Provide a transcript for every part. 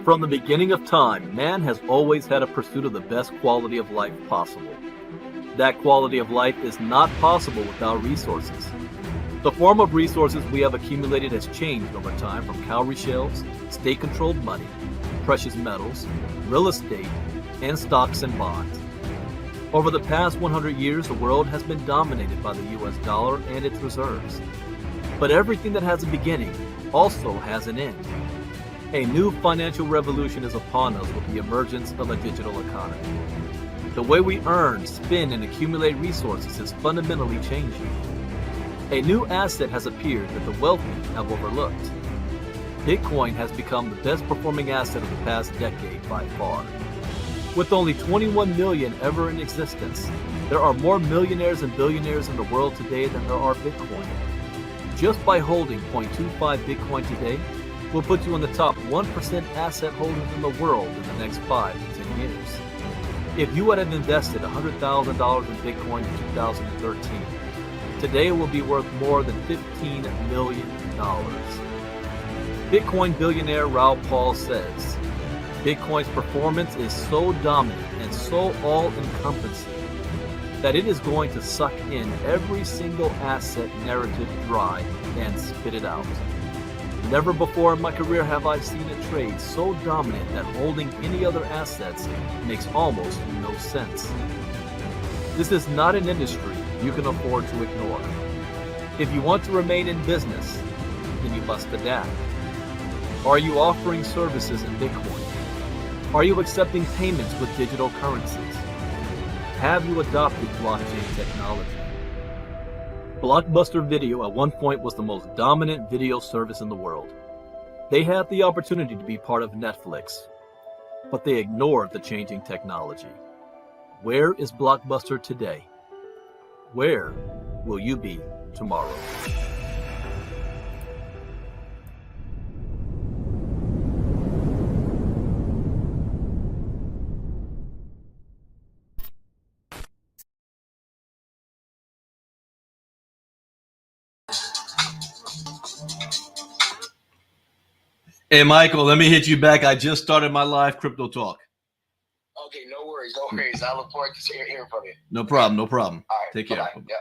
From the beginning of time, man has always had a pursuit of the best quality of life possible. That quality of life is not possible without resources. The form of resources we have accumulated has changed over time from cowrie shells, state-controlled money, precious metals, real estate, and stocks and bonds. Over the past 100 years, the world has been dominated by the US dollar and its reserves. But everything that has a beginning also has an end. A new financial revolution is upon us with the emergence of a digital economy. The way we earn, spend, and accumulate resources is fundamentally changing. A new asset has appeared that the wealthy have overlooked. Bitcoin has become the best performing asset of the past decade by far. With only 21 million ever in existence, there are more millionaires and billionaires in the world today than there are Bitcoin. Just by holding 0.25 Bitcoin today will put you in the top 1% asset holders in the world in the next 5 to 10 years. If you would have invested $100,000 in Bitcoin in 2013, today it will be worth more than $15 million. Bitcoin billionaire Raoul Pal says, Bitcoin's performance is so dominant and so all-encompassing that it is going to suck in every single asset narrative dry and spit it out. Never before in my career have I seen a trade so dominant that holding any other assets makes almost no sense. This is not an industry you can afford to ignore. If you want to remain in business, then you must adapt. Are you offering services in Bitcoin? Are you accepting payments with digital currencies? Have you adopted blockchain technology? Blockbuster Video at one point was the most dominant video service in the world. They had the opportunity to be part of Netflix, but they ignored the changing technology. Where is Blockbuster today? Where will you be tomorrow? Hey, Michael, let me hit you back. I just started my live crypto talk. Okay, no worries. I look forward to hearing from you. No problem. All right, take care. Bye-bye. Yep.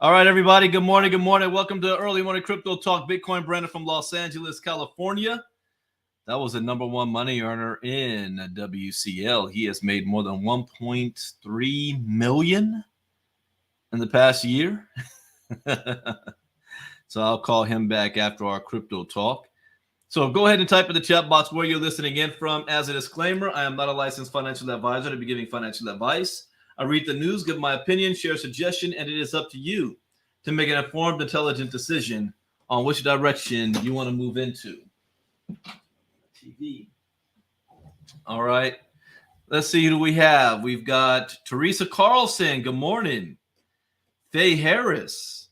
All right, everybody. Good morning. Welcome to Early Morning Crypto Talk. Bitcoin Brandon from Los Angeles, California. That was the number one money earner in WCL. He has made more than 1.3 million in the past year. So I'll call him back after our crypto talk. So go ahead and type in the chat box where you're listening in from. As a disclaimer, I am not a licensed financial advisor to be giving financial advice. I read the news, give my opinion, share a suggestion, and it is up to you to make an informed, intelligent decision on which direction you want to move into. TV. All right. Let's see who we have. We've got Teresa Carlson. Good morning. Faye Harris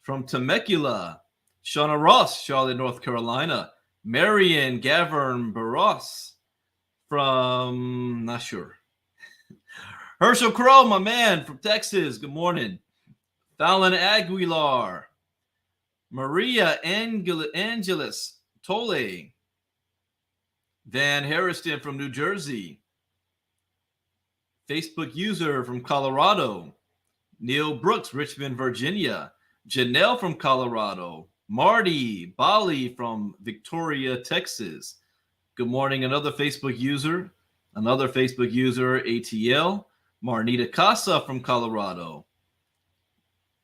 from Temecula. Shauna Ross, Charlotte, North Carolina. Marion Gavern Barros from, not sure. Herschel Crow, my man from Texas. Good morning. Fallon Aguilar. Maria Angeles Tolle. Van Harrison from New Jersey. Facebook user from Colorado. Neil Brooks, Richmond, Virginia. Janelle from Colorado. Marty Bali from Victoria, Texas. Good morning. Another Facebook user, ATL. Marnita Casa from Colorado.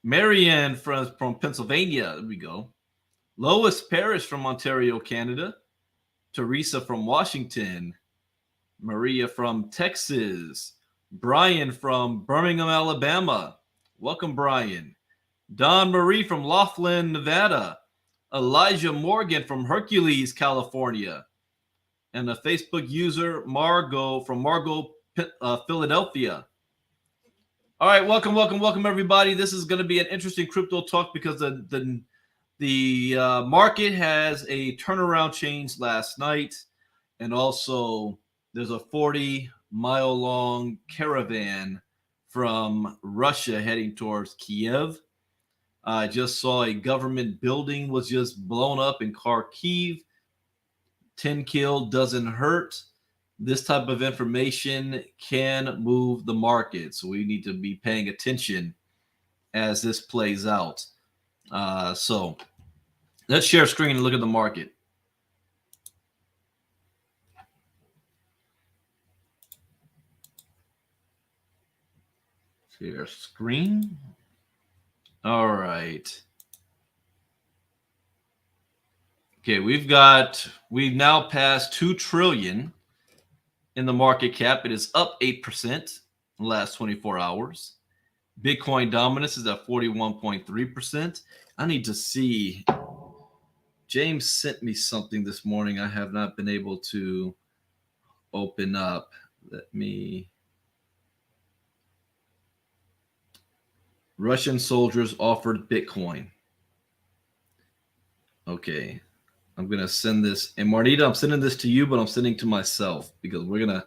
Marianne from Pennsylvania. There we go. Lois Parrish from Ontario, Canada. Teresa from Washington. Maria from Texas. Brian from Birmingham, Alabama. Welcome, Brian. Don Marie from Laughlin, Nevada. Elijah Morgan from Hercules, California. And a Facebook user, Margot from Philadelphia. All right, welcome, everybody. This is going to be an interesting crypto talk because the market has a turnaround change last night. And also, there's a 40-mile-long caravan from Russia heading towards Kiev. I just saw a government building was just blown up in Kharkiv. 10 kill doesn't hurt. This type of information can move the market. So we need to be paying attention as this plays out. So let's share screen and look at the market. Share screen. All right. Okay, we've now passed 2 trillion in the market cap. It is up 8% in the last 24 hours. Bitcoin dominance is at 41.3%. I need to see. James sent me something this morning I have not been able to open up. Let me. Russian soldiers offered Bitcoin. Okay. I'm gonna send this, and Marnita, I'm sending this to you, but I'm sending to myself because we're gonna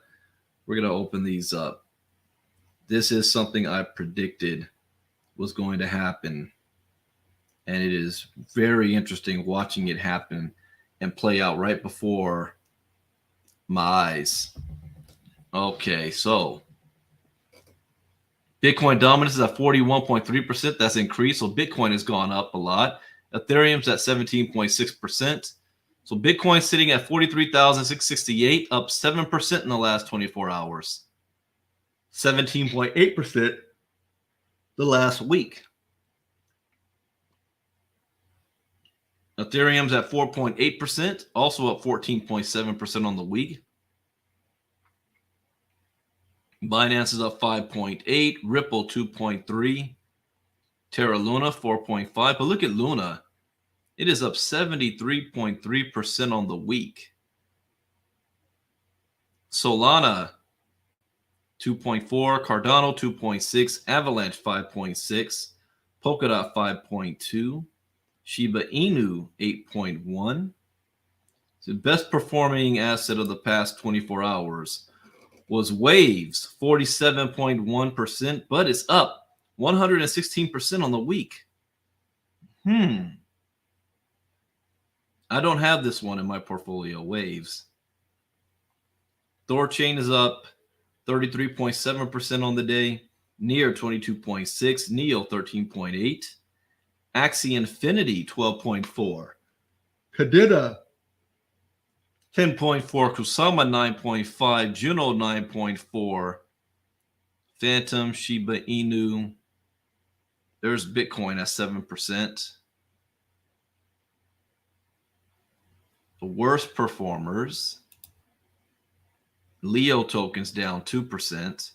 open these up. This is something I predicted was going to happen, and it is very interesting watching it happen and play out right before my eyes. Okay, so Bitcoin dominance is at 41.3%. That's increased, so Bitcoin has gone up a lot. Ethereum's at 17.6%. So Bitcoin sitting at 43,668, up 7% in the last 24 hours. 17.8% the last week. Ethereum's at 4.8%, also up 14.7% on the week. Binance is up 5.8, Ripple 2.3, Terra Luna 4.5. But look at Luna. It is up 73.3% on the week. Solana 2.4, Cardano 2.6, Avalanche 5.6, Polkadot 5.2, Shiba Inu 8.1. The best performing asset of the past 24 hours was Waves 47.1%, but it's up 116% on the week. I don't have this one in my portfolio, Waves. Thorchain is up 33.7% on the day. Near 22.6. Neo 13.8. Axie Infinity 12.4. Cadena 10.4. Kusama 9.5. Juno 9.4. Phantom, Shiba Inu. There's Bitcoin at 7%. The worst performers. Leo tokens down 2%.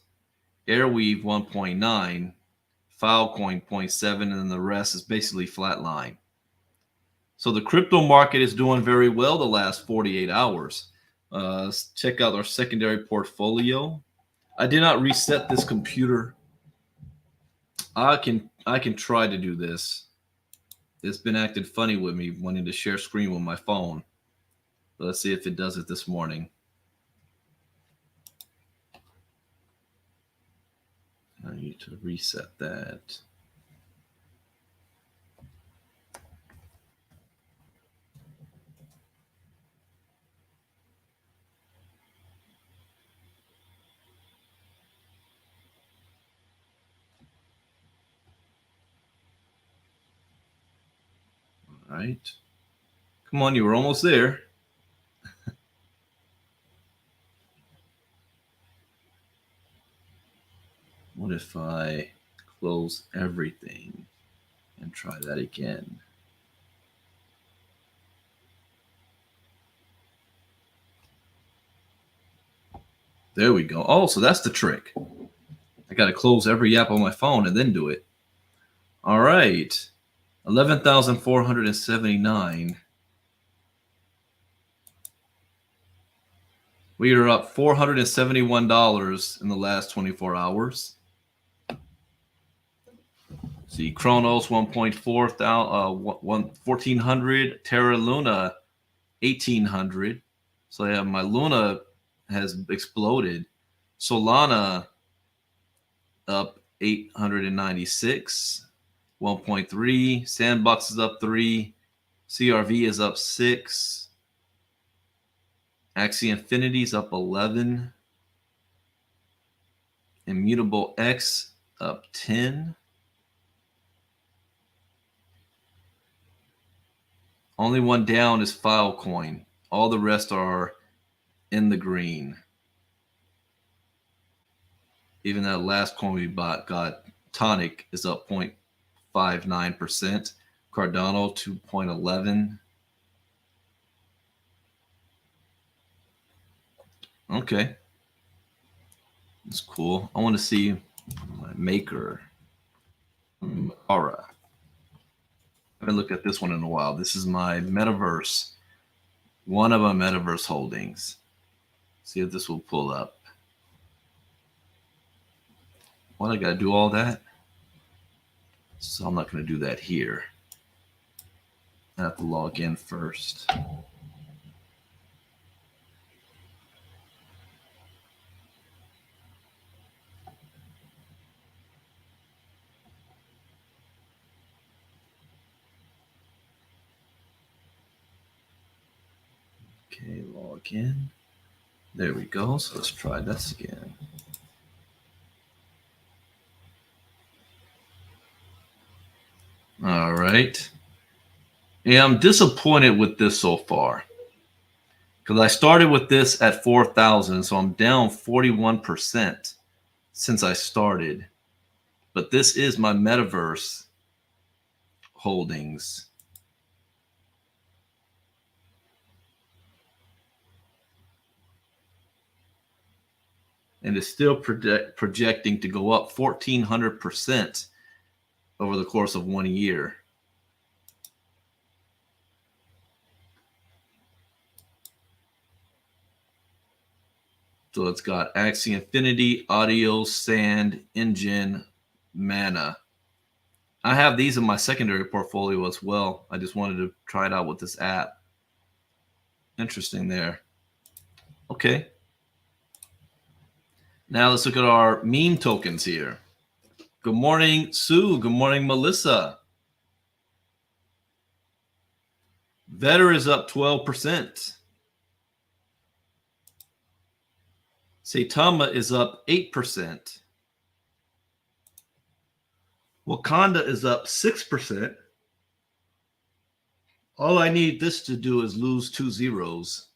Airweave 1.9. Filecoin 0.7. And then the rest is basically flatline. So the crypto market is doing very well the last 48 hours. Let's check out our secondary portfolio. I did not reset this computer. I can try to do this. It's been acting funny with me wanting to share screen with my phone. But let's see if it does it this morning. I need to reset that. All right. Come on, you were almost there. What if I close everything and try that again? There we go. Oh, so that's the trick. I got to close every app on my phone and then do it. All right. 11,479. We are up $471 in the last 24 hours. See, Chronos 1,400, Terra Luna 1,800. So yeah, my Luna has exploded. Solana up 896, 1.3. Sandbox is up 3. CRV is up 6. Axie Infinity's up 11. Immutable X up 10. Only one down is Filecoin. All the rest are in the green. Even that last coin we got Tonic is up 0.59%. Cardano 2.11. Okay. That's cool. I want to see my maker. Aura. I haven't looked at this one in a while. This is my Metaverse. One of my Metaverse holdings. See if this will pull up. What, I got to do all that? So I'm not going to do that here. I have to log in first. Okay, log in. There we go. So let's try this again. All right. Yeah, I'm disappointed with this so far. Because I started with this at 4,000, so I'm down 41% since I started. But this is my Metaverse holdings. And it's still projecting to go up 1,400% over the course of 1 year. So it's got Axie Infinity, Audio, Sand, Engine, Mana. I have these in my secondary portfolio as well. I just wanted to try it out with this app. Interesting there. Okay. Now let's look at our meme tokens here. Good morning, Sue. Good morning, Melissa. Vetter is up 12%. Saitama is up 8%. Wakanda is up 6%. All I need this to do is lose 2 zeros.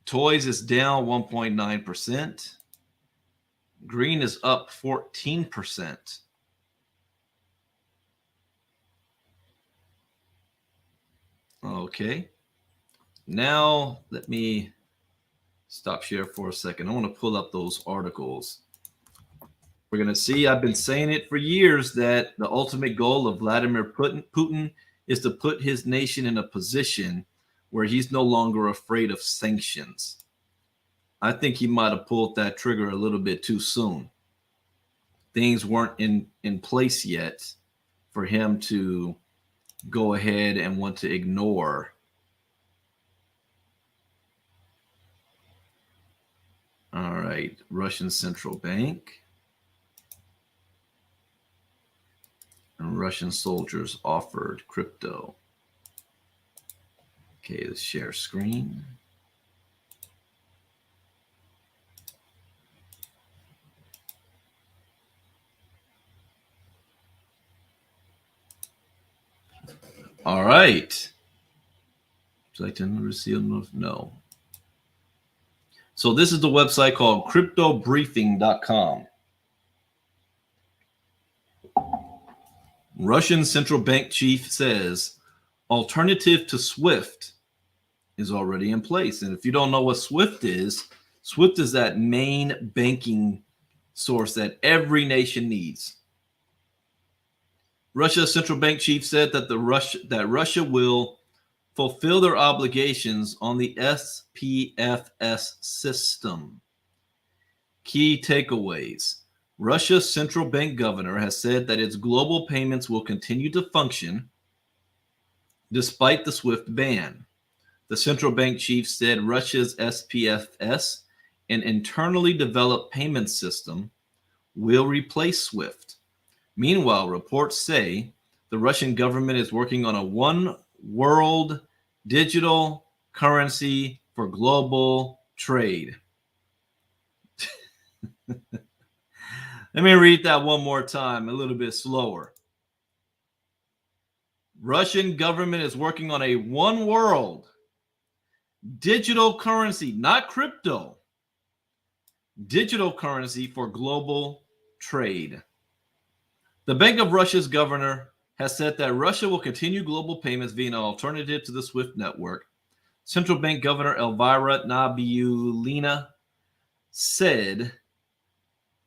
Toys is down 1.9%. Green is up 14%. Okay. Now let me stop share for a second. I want to pull up those articles. We're going to see, I've been saying it for years, that the ultimate goal of Vladimir Putin is to put his nation in a position where he's no longer afraid of sanctions. I think he might have pulled that trigger a little bit too soon. Things weren't in place yet for him to go ahead and want to ignore. All right, Russian central bank. And Russian soldiers offered crypto. Okay, let's share screen. All right. Would you like to receive? No. So this is the website called cryptobriefing.com. Russian central bank chief says alternative to SWIFT is already in place. And if you don't know what SWIFT is that main banking source that every nation needs. Russia's central bank chief said that Russia will fulfill their obligations on the SPFS system. Key takeaways. Russia's central bank governor has said that its global payments will continue to function despite the SWIFT ban. The central bank chief said Russia's SPFS, an internally developed payment system, will replace SWIFT. Meanwhile, reports say the Russian government is working on a one world digital currency for global trade. Let me read that one more time, a little bit slower. Russian government is working on a one world digital currency, not crypto, digital currency for global trade. The Bank of Russia's governor has said that Russia will continue global payments via an alternative to the SWIFT network. Central Bank Governor Elvira Nabiullina said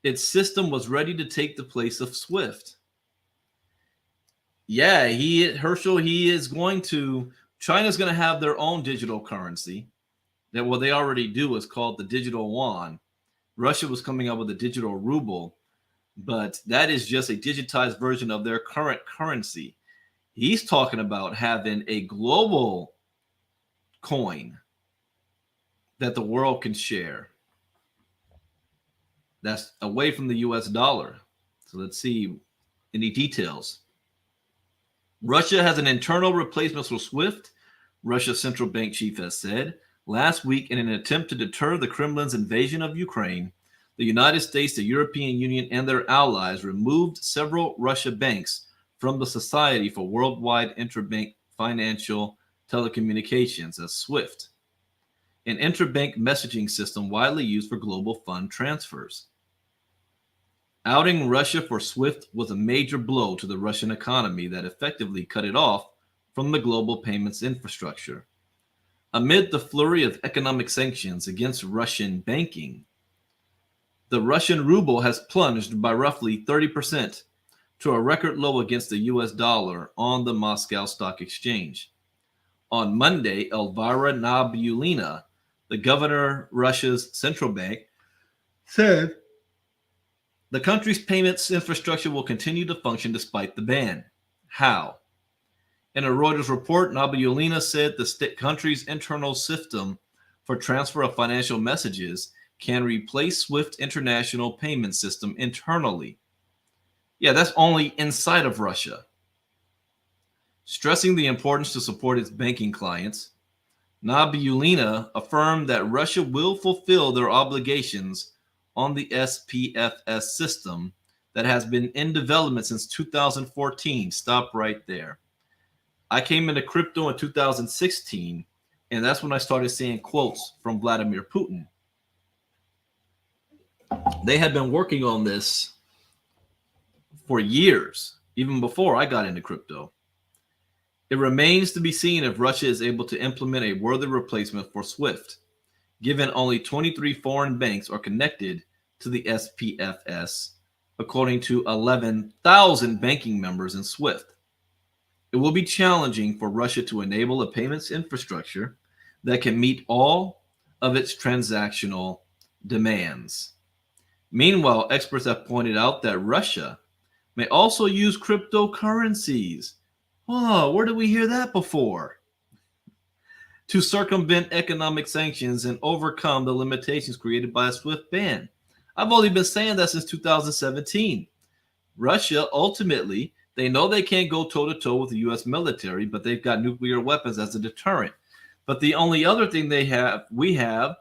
its system was ready to take the place of SWIFT. Yeah, China's going to have their own digital currency. That what they already do is called the digital yuan. Russia was coming up with a digital ruble, but that is just a digitized version of their current currency. He's talking about having a global coin that the world can share. That's away from the US dollar. So let's see any details. Russia has an internal replacement for SWIFT, Russia's central bank chief has said. Last week, in an attempt to deter the Kremlin's invasion of Ukraine, the United States, the European Union, and their allies removed several Russia banks from the Society for Worldwide Interbank Financial Telecommunications, as SWIFT, an interbank messaging system widely used for global fund transfers. Outing Russia for SWIFT was a major blow to the Russian economy that effectively cut it off from the global payments infrastructure. Amid the flurry of economic sanctions against Russian banking, the Russian ruble has plunged by roughly 30% to a record low against the US dollar on the Moscow Stock Exchange. On Monday, Elvira Nabiullina, the governor of Russia's central bank, said the country's payments infrastructure will continue to function despite the ban. How? In a Reuters report, Nabiullina said the country's internal system for transfer of financial messages can replace SWIFT international payment system internally. Yeah, that's only inside of Russia. Stressing the importance to support its banking clients, Nabiullina affirmed that Russia will fulfill their obligations on the SPFS system that has been in development since 2014. Stop right there. I came into crypto in 2016, and that's when I started seeing quotes from Vladimir Putin. They had been working on this for years, even before I got into crypto. It remains to be seen if Russia is able to implement a worthy replacement for SWIFT, given only 23 foreign banks are connected to the SPFS, according to 11,000 banking members in SWIFT. It will be challenging for Russia to enable a payments infrastructure that can meet all of its transactional demands. Meanwhile, experts have pointed out that Russia may also use cryptocurrencies. Oh, where did we hear that before? To circumvent economic sanctions and overcome the limitations created by a SWIFT ban. I've only been saying that since 2017. Russia, ultimately, they know they can't go toe-to-toe with the U.S. military, but they've got nuclear weapons as a deterrent. But the only other thing we have,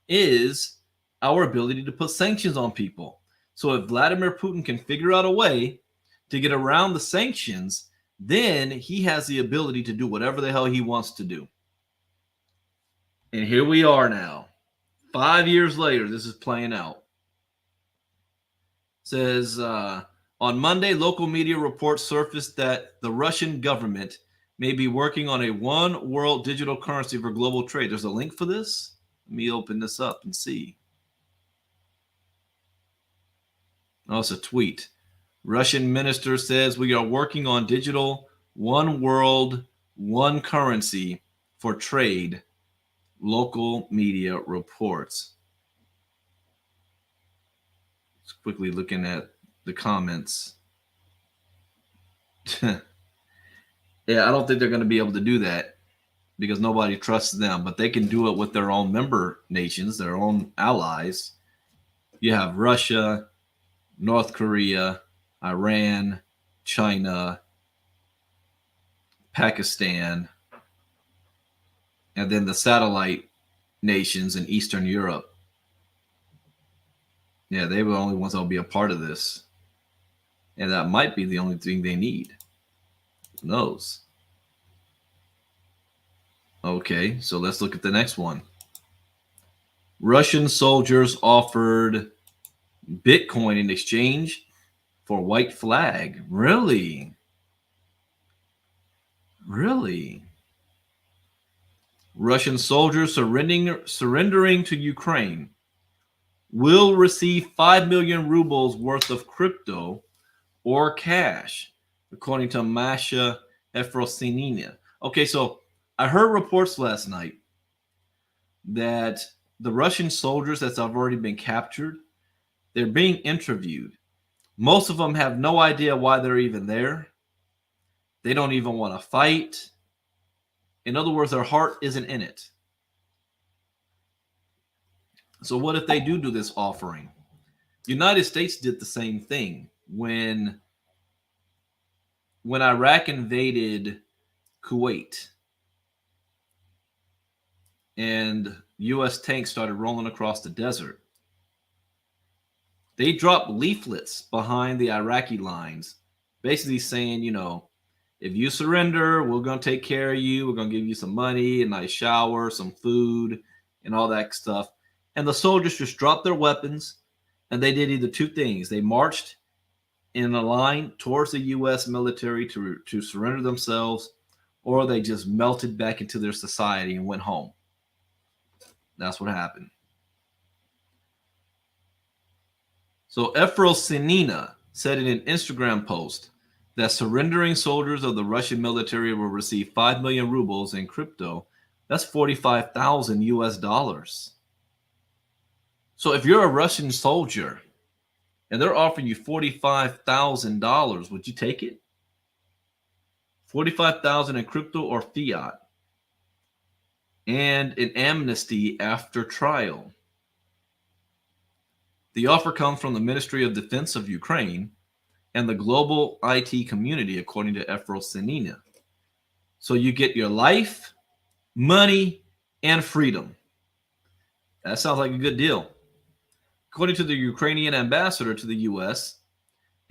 is our ability to put sanctions on people. So if Vladimir Putin can figure out a way to get around the sanctions, then he has the ability to do whatever the hell he wants to do. And here we are now. 5 years later, this is playing out. It says, on Monday, local media reports surfaced that the Russian government may be working on a one world digital currency for global trade. There's a link for this. Let me open this up and see. Oh, it's a tweet. Russian minister says we are working on digital one world, one currency for trade, local media reports. Just quickly looking at the comments. Yeah, I don't think they're going to be able to do that because nobody trusts them, but they can do it with their own member nations, their own allies. You have Russia, North Korea, Iran, China, Pakistan, and then the satellite nations in Eastern Europe. Yeah, they were the only ones that will be a part of this. And that might be the only thing they need. Who knows? Okay, so let's look at the next one. Russian soldiers offered Bitcoin in exchange for white flag. Really? Really? Russian soldiers surrendering to Ukraine will receive 5 million rubles worth of crypto or cash, according to Masha Efrosinina. Okay, so I heard reports last night that the Russian soldiers that have already been captured, they're being interviewed. Most of them have no idea why they're even there. They don't even want to fight. In other words, their heart isn't in it. So what if they do this offering? The United States did the same thing when Iraq invaded Kuwait and U.S. tanks started rolling across the desert. They dropped leaflets behind the Iraqi lines, basically saying, you know, if you surrender, we're going to take care of you. We're going to give you some money, a nice shower, some food, and all that stuff. And the soldiers just dropped their weapons, and they did either two things. They marched in a line towards the U.S. military to surrender themselves, or they just melted back into their society and went home. That's what happened. So Efrosinina said in an Instagram post that surrendering soldiers of the Russian military will receive 5 million rubles in crypto. That's 45,000 US dollars. So if you're a Russian soldier and they're offering you $45,000, would you take it? 45,000 in crypto or fiat, and an amnesty after trial. The offer comes from the Ministry of Defense of Ukraine and the global IT community, according to Efrosinina. So you get your life, money, and freedom. That sounds like a good deal. According to the Ukrainian ambassador to the U.S.,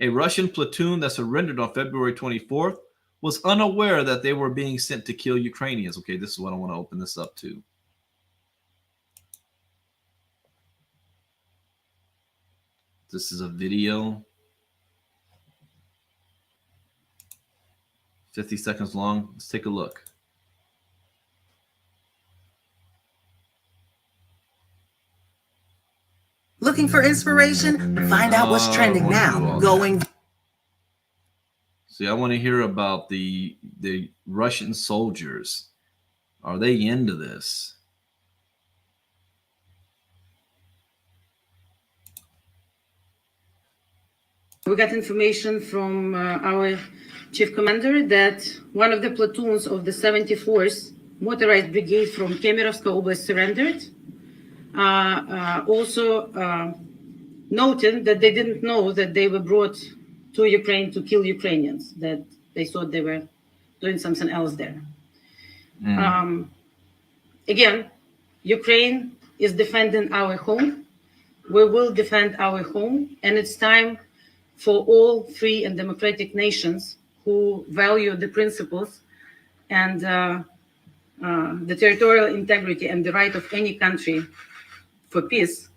a Russian platoon that surrendered on February 24th was unaware that they were being sent to kill Ukrainians. Okay, this is what I want to open this up to. This is a video. 50 seconds long. Let's take a look. Looking for inspiration? Find out what's trending now. Going. See, I want to hear about the Russian soldiers. Are they into this? We got information from our chief commander that one of the platoons of the 74th Motorized Brigade from Kemerovska Oblast surrendered. Also noting that they didn't know that they were brought to Ukraine to kill Ukrainians, that they thought they were doing something else there. Again, Ukraine is defending our home. We will defend our home, and it's time for all free and democratic nations who value the principles and the territorial integrity and the right of any country for peace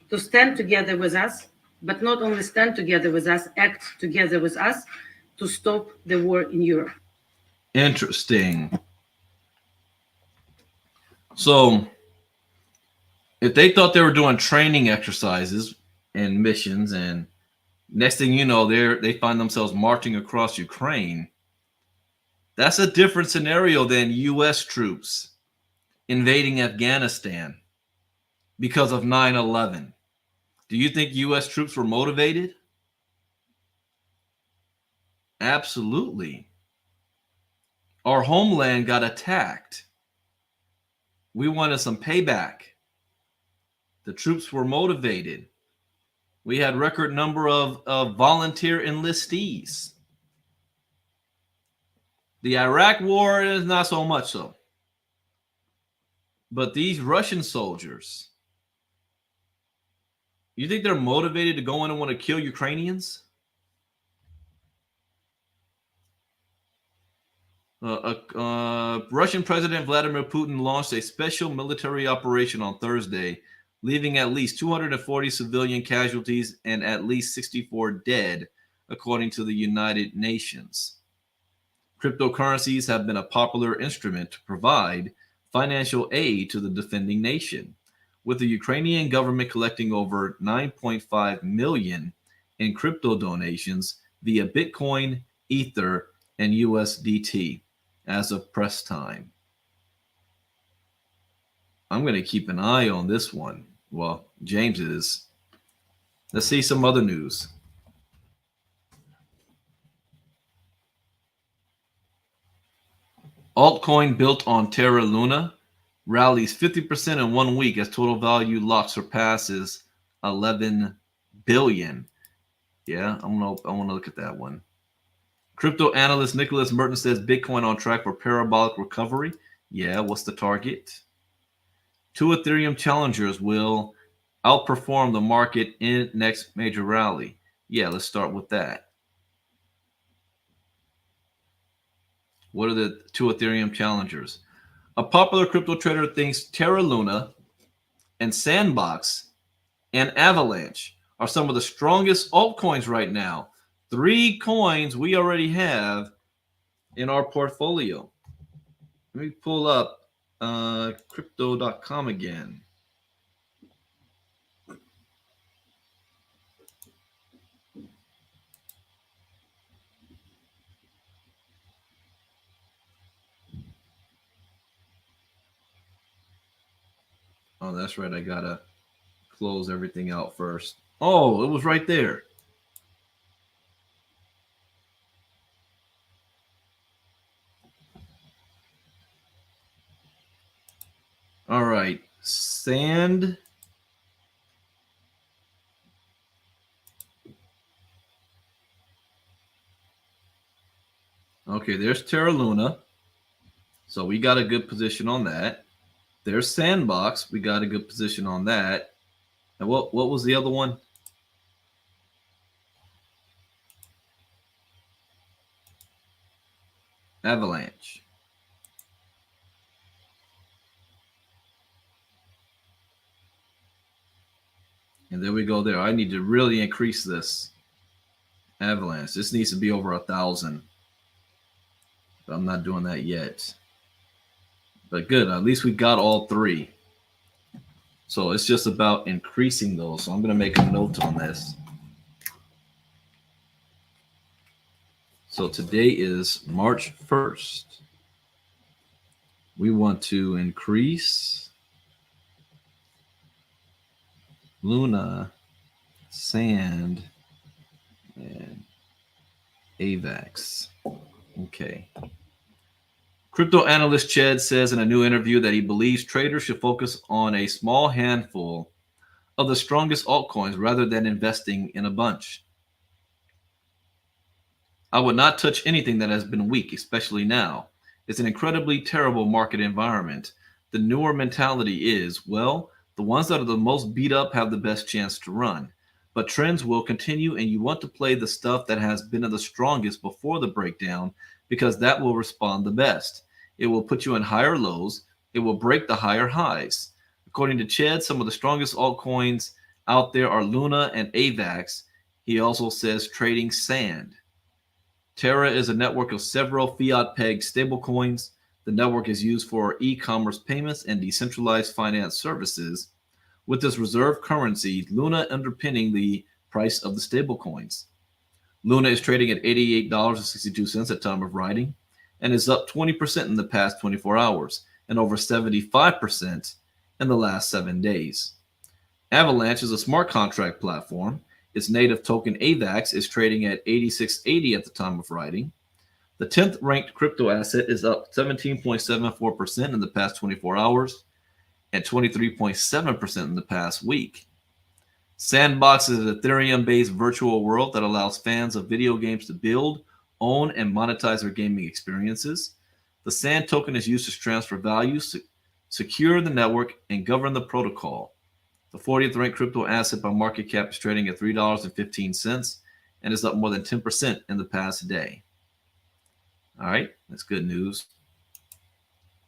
to stand together with us, but not only stand together with us, act together with us to stop the war in Europe. Interesting. So if they thought they were doing training exercises and missions, and next thing you know, they find themselves marching across Ukraine, that's a different scenario than U.S. troops invading Afghanistan because of 9/11. Do you think U.S. troops were motivated? Absolutely. Our homeland got attacked. We wanted some payback. The troops were motivated. We had record number of volunteer enlistees. The Iraq war is not so much so. But these Russian soldiers, you think they're motivated to go in and want to kill Ukrainians? Russian President Vladimir Putin launched a special military operation on Thursday, leaving at least 240 civilian casualties and at least 64 dead, according to the United Nations. Cryptocurrencies have been a popular instrument to provide financial aid to the defending nation, with the Ukrainian government collecting over 9.5 million in crypto donations via Bitcoin, Ether, and USDT as of press time. I'm going to keep an eye on this one. Well, James is. Let's see some other news. Altcoin built on Terra Luna rallies 50% in 1 week as total value locked surpasses 11 billion. Yeah, I want to look at that one. Crypto analyst Nicholas Merton says Bitcoin on track for parabolic recovery. Yeah, what's the target? 2 Ethereum challengers will outperform the market in next major rally. Yeah, let's start with that. What are the 2 Ethereum challengers? A popular crypto trader thinks Terra Luna and Sandbox and Avalanche are some of the strongest altcoins right now. 3 coins we already have in our portfolio. Let me pull up crypto.com again. Oh, that's right. I gotta close everything out first. Oh, it was right there. All right. Sand. Okay, there's Terra Luna. So we got a good position on that. There's Sandbox. We got a good position on that. And what was the other one? Avalanche. And there we go there. I need to really increase this. Avalanche. This needs to be over 1,000. But I'm not doing that yet. But good. At least we got all 3. So it's just about increasing those. So I'm going to make a note on this. So today is March 1st. We want to increase Luna, Sand, and AVAX. Okay. Crypto analyst Ched says in a new interview that he believes traders should focus on a small handful of the strongest altcoins rather than investing in a bunch. I would not touch anything that has been weak, especially now. It's an incredibly terrible market environment. The newer mentality is, well, the ones that are the most beat up have the best chance to run. But trends will continue, and you want to play the stuff that has been the strongest before the breakdown because that will respond the best. It will put you in higher lows. It will break the higher highs. According to Ched, some of the strongest altcoins out there are Luna and AVAX. He also says trading sand. Terra is a network of several fiat-pegged stablecoins. The network is used for e-commerce payments and decentralized finance services, with this reserve currency, Luna, underpinning the price of the stablecoins. Luna is trading at $88.62 at time of writing and is up 20% in the past 24 hours and over 75% in the last 7 days. Avalanche is a smart contract platform. Its native token AVAX is trading at $86.80 at the time of writing. The 10th ranked crypto asset is up 17.74% in the past 24 hours and 23.7% in the past week. Sandbox is an Ethereum-based virtual world that allows fans of video games to build, own, and monetize their gaming experiences. The Sand token is used to transfer values secure the network, and govern the protocol. The 40th ranked crypto asset by market cap is trading at $3.15 and is up more than 10% in the past day. All right, that's good news.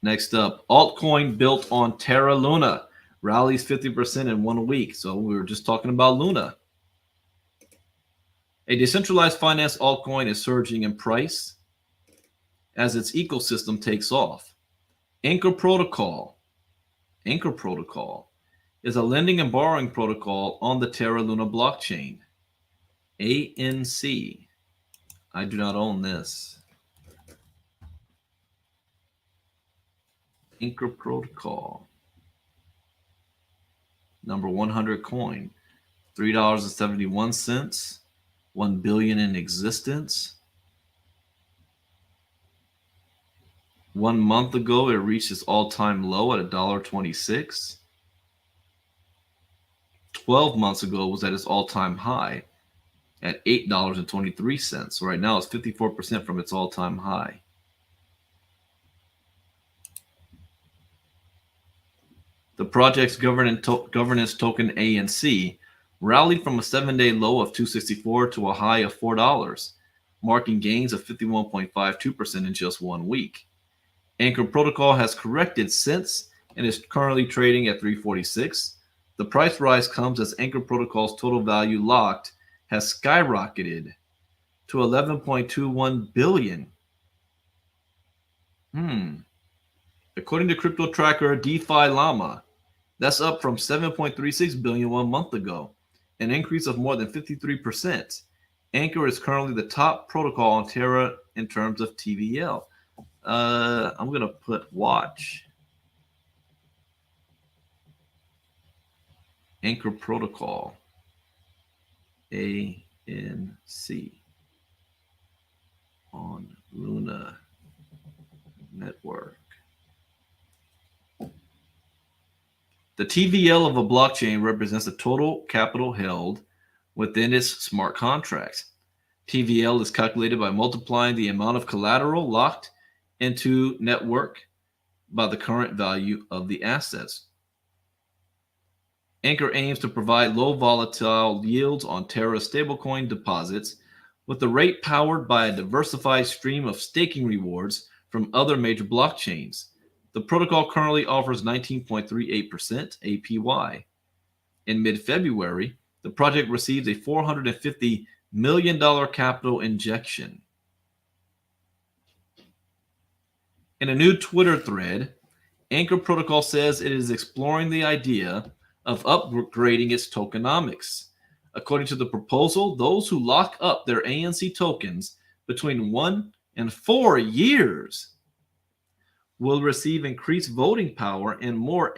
Next up, altcoin built on Terra Luna rallies 50% in 1 week. So we were just talking about Luna. A decentralized finance altcoin is surging in price as its ecosystem takes off. Anchor Protocol is a lending and borrowing protocol on the Terra Luna blockchain. ANC. I do not own this. Anchor Protocol. Number 100 coin. $3.71. 1 billion in existence. 1 month ago, it reached its all-time low at $1.26. 12 months ago, it was at its all-time high at $8.23. So right now, it's 54% from its all-time high. The project's governance token ANC rallied from a 7-day low of $2.64 to a high of $4, marking gains of 51.52% in just 1 week. Anchor Protocol has corrected since and is currently trading at $3.46. The price rise comes as Anchor Protocol's total value locked has skyrocketed to $11.21 billion. According to crypto tracker DeFi Llama, that's up from $7.36 billion 1 month ago, an increase of more than 53%. Anchor is currently the top protocol on Terra in terms of TVL. I'm going to put watch. Anchor Protocol. ANC. On Luna Network. The TVL of a blockchain represents the total capital held within its smart contracts. TVL is calculated by multiplying the amount of collateral locked into network by the current value of the assets. Anchor aims to provide low volatile yields on Terra stablecoin deposits with the rate powered by a diversified stream of staking rewards from other major blockchains. The protocol currently offers 19.38% APY. In mid-February, the project received a $450 million capital injection. In a new Twitter thread, Anchor Protocol says it is exploring the idea of upgrading its tokenomics. According to the proposal, those who lock up their ANC tokens between 1 and 4 years will receive increased voting power and more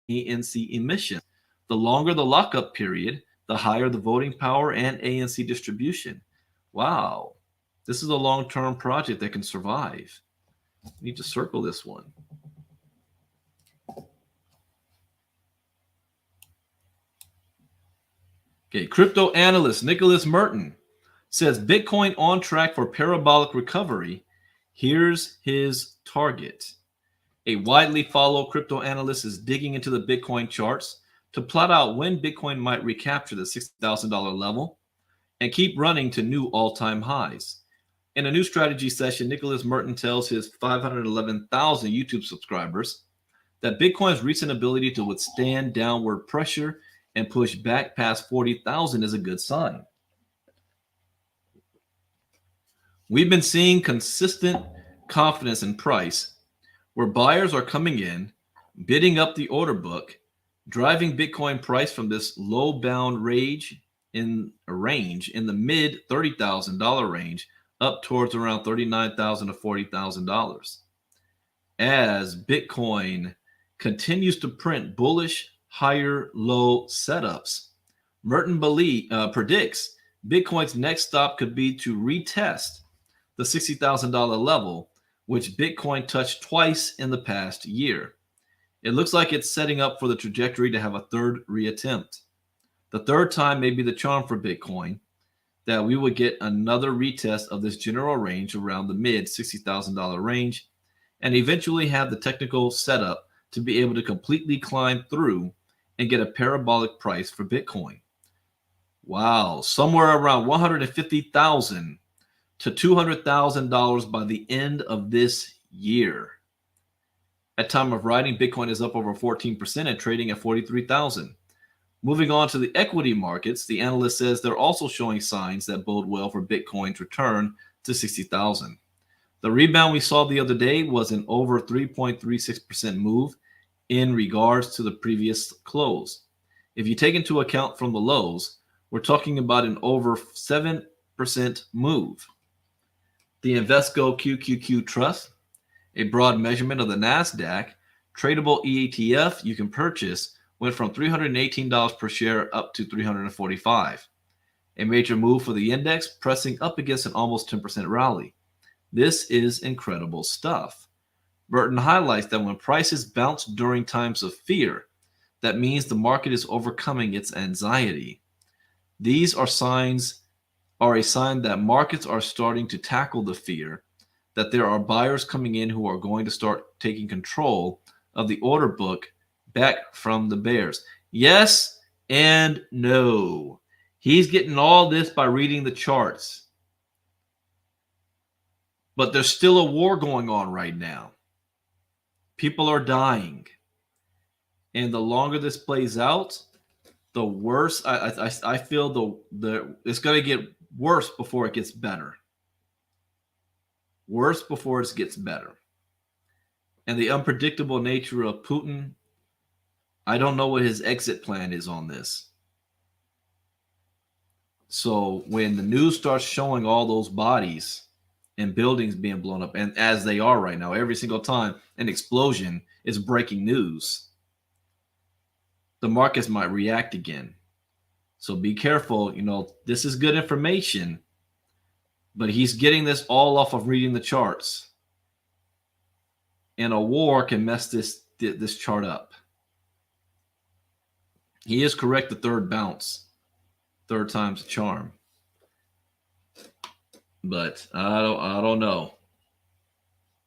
ANC emissions. The longer the lockup period, the higher the voting power and ANC distribution. Wow, this is a long-term project that can survive. We need to circle this one. Okay, crypto analyst Nicholas Merton says Bitcoin on track for parabolic recovery. Here's his target. A widely followed crypto analyst is digging into the Bitcoin charts to plot out when Bitcoin might recapture the $60,000 level and keep running to new all-time highs. In a new strategy session, Nicholas Merton tells his 511,000 YouTube subscribers that Bitcoin's recent ability to withstand downward pressure and push back past 40,000 is a good sign. We've been seeing consistent confidence in price where buyers are coming in, bidding up the order book, driving Bitcoin price from this low bound range in the mid $30,000 range up towards around $39,000 to $40,000. As Bitcoin continues to print bullish higher low setups, Merton predicts Bitcoin's next stop could be to retest the $60,000 level, which Bitcoin touched twice in the past year. It looks like it's setting up for the trajectory to have a third reattempt. The third time may be the charm for Bitcoin, that we would get another retest of this general range around the mid $60,000 range and eventually have the technical setup to be able to completely climb through and get a parabolic price for Bitcoin. Wow, somewhere around $150,000 to $200,000 by the end of this year. At time of writing, Bitcoin is up over 14% and trading at 43,000. Moving on to the equity markets, the analyst says they're also showing signs that bode well for Bitcoin's return to 60,000. The rebound we saw the other day was an over 3.36% move in regards to the previous close. If you take into account from the lows, we're talking about an over 7% move. The Invesco QQQ Trust, a broad measurement of the NASDAQ, tradable ETF you can purchase, went from $318 per share up to $345. A major move for the index, pressing up against an almost 10% rally. This is incredible stuff. Burton highlights that when prices bounce during times of fear, that means the market is overcoming its anxiety. These are a sign that markets are starting to tackle the fear, that there are buyers coming in who are going to start taking control of the order book back from the bears. Yes and no. He's getting all this by reading the charts. But there's still a war going on right now. People are dying. And the longer this plays out, the worse. I feel it's going to get worse before it gets better. Worse before it gets better. And the unpredictable nature of Putin, I don't know what his exit plan is on this. So when the news starts showing all those bodies and buildings being blown up, and as they are right now, every single time an explosion is breaking news, the markets might react again. So be careful. This is good information, but he's getting this all off of reading the charts. And a war can mess this chart up. He is correct, the third bounce. Third time's a charm. But I don't know.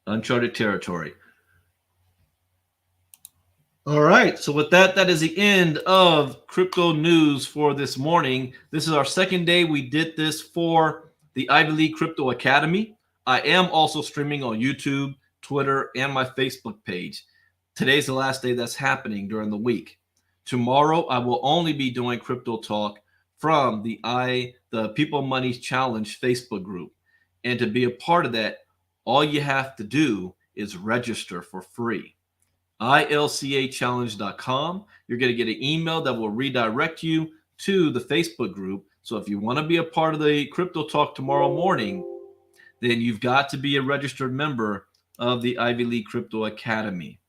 Uncharted territory. All right. So with that is the end of crypto news for this morning. This is our second day we did this for the Ivy League Crypto Academy. I am also streaming on YouTube, Twitter, and my Facebook page. Today's the last day that's happening during the week. Tomorrow, I will only be doing crypto talk from the People Money Challenge Facebook group. And to be a part of that, all you have to do is register for free. ILCAchallenge.com. You're going to get an email that will redirect you to the Facebook group. So if you want to be a part of the crypto talk tomorrow morning, then you've got to be a registered member of the Ivy League Crypto Academy.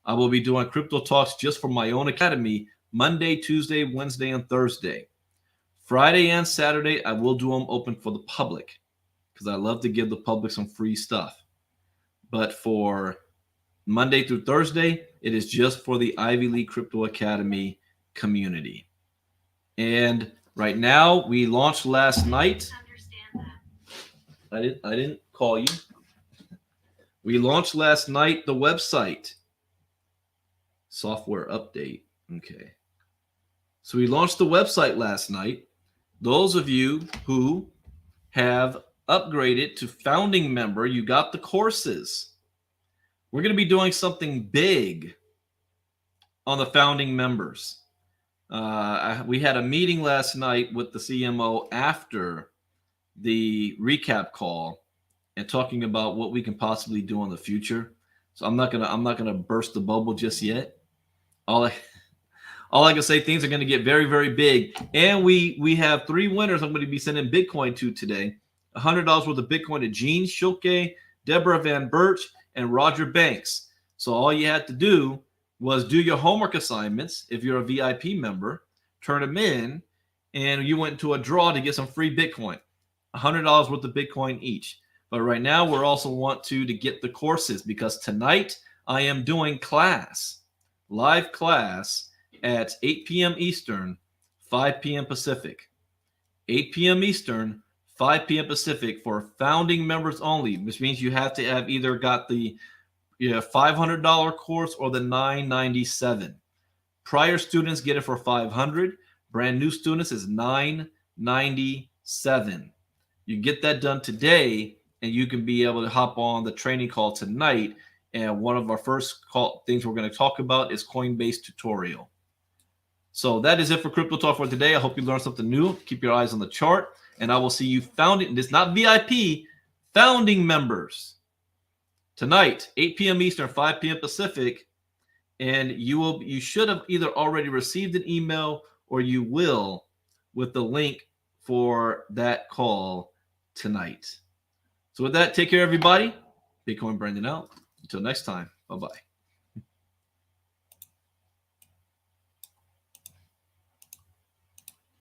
I will be doing crypto talks just for my own academy Monday, Tuesday, Wednesday, and Thursday. Friday and Saturday, I will do them open for the public because I love to give the public some free stuff. But for Monday through Thursday, it is just for the Ivy League Crypto Academy community. And right now, we launched last night. I didn't call you. We launched last night the website. Software update. Okay. So we launched the website last night. Those of you who have upgraded to founding member, you got the courses. We're going to be doing something big on the founding members. We had a meeting last night with the CMO after the recap call and talking about what we can possibly do in the future. So I'm not gonna burst the bubble just yet. All I can say, things are going to get very, very big. And we have 3 winners I'm going to be sending Bitcoin to today. $100 worth of Bitcoin to Gene Schulke, Deborah Van Birch, and Roger Banks. So all you had to do was do your homework assignments. If you're a VIP member, turn them in, and you went into a draw to get some free Bitcoin. $100 worth of Bitcoin each. But right now, we're also want to get the courses, because tonight I am doing live class at 8 p.m. Eastern, 5 p.m. Pacific. 8 p.m. Eastern, 5 p.m. Pacific for founding members only, which means you have to have either got the You have $500 course or the $997. Prior students get it for $500. Brand new students is $997. You get that done today, and you can be able to hop on the training call tonight. And one of our first things we're going to talk about is Coinbase tutorial. So that is it for Crypto Talk for today. I hope you learned something new. Keep your eyes on the chart, and I will see you founding. It's not VIP, founding members tonight, 8 p.m. Eastern, 5 p.m. Pacific. And you should have either already received an email or you will with the link for that call tonight. So with that, take care, everybody. Bitcoin Brandon out. Until next time, bye-bye.